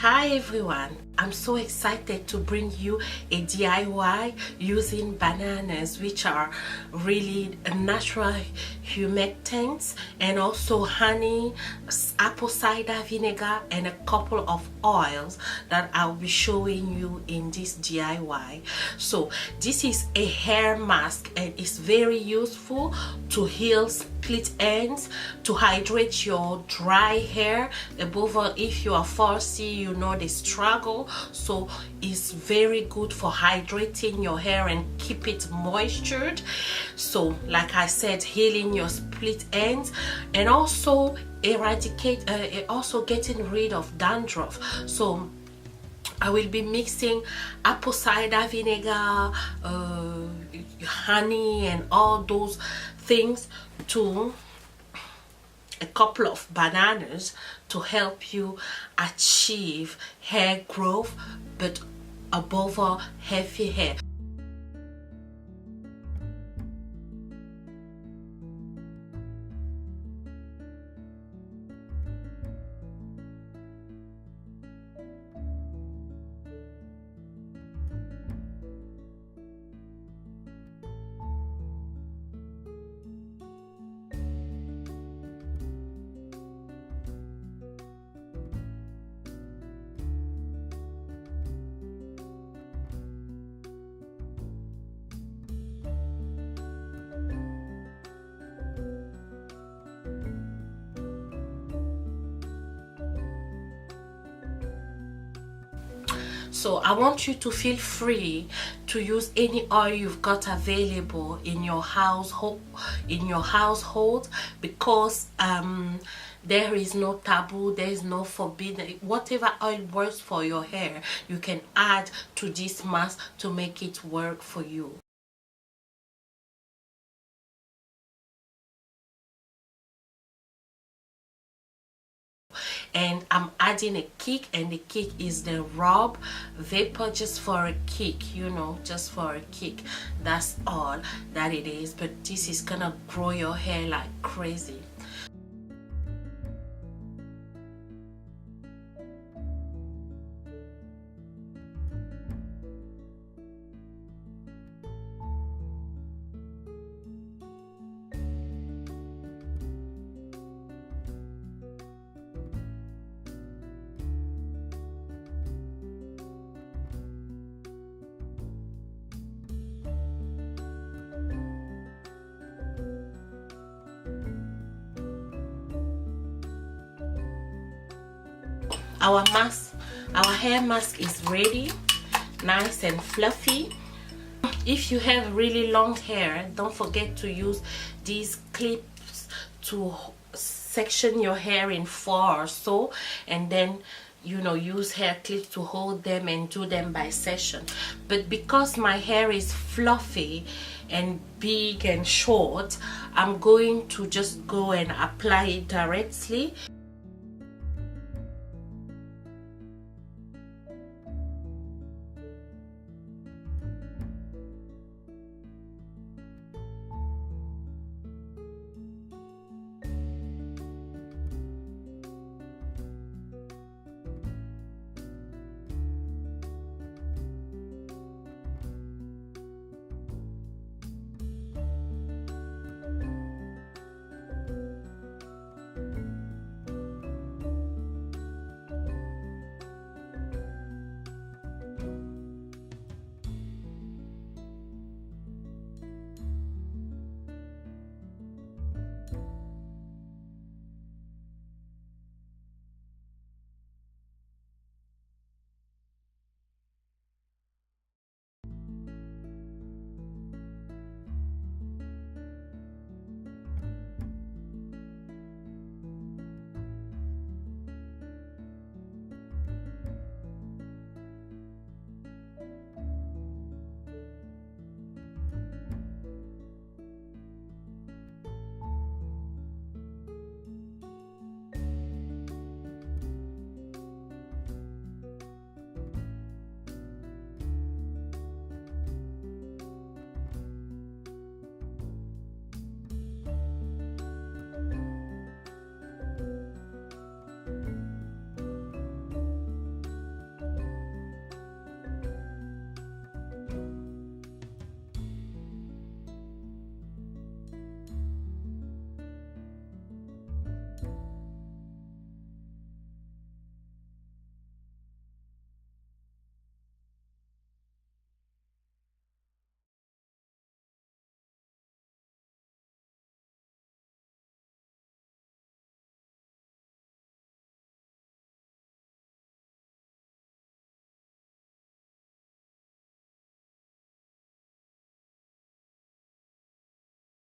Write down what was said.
Hi everyone, I'm so excited to bring you a DIY using bananas, which are really natural humectants, and also honey, apple cider vinegar, and a couple of oils that I'll be showing you in this DIY. So this is a hair mask and it's very useful to heal split ends, to hydrate your dry hair. Above all, if you are fussy, you know the struggle, so it's very good for hydrating your hair and keep it moistured. So like I said, healing your split ends, and also also getting rid of dandruff. So I will be mixing apple cider vinegar, honey, and all those things to a couple of bananas to help you achieve hair growth, but above all, healthy hair. So I want you to feel free to use any oil you've got available in your household, because there is no taboo, there is no forbidden. Whatever oil works for your hair, you can add to this mask to make it work for you. And I'm adding a kick, and the kick is the rub vapor, just for a kick, you know, just for a kick. That's all that it is, but this is gonna grow your hair like crazy. Our hair mask is ready, nice and fluffy. If you have really long hair, don't forget to use these clips to section your hair in 4 or so, and then, you know, use hair clips to hold them and do them by session. But because my hair is fluffy and big and short, I'm going to just go and apply it directly.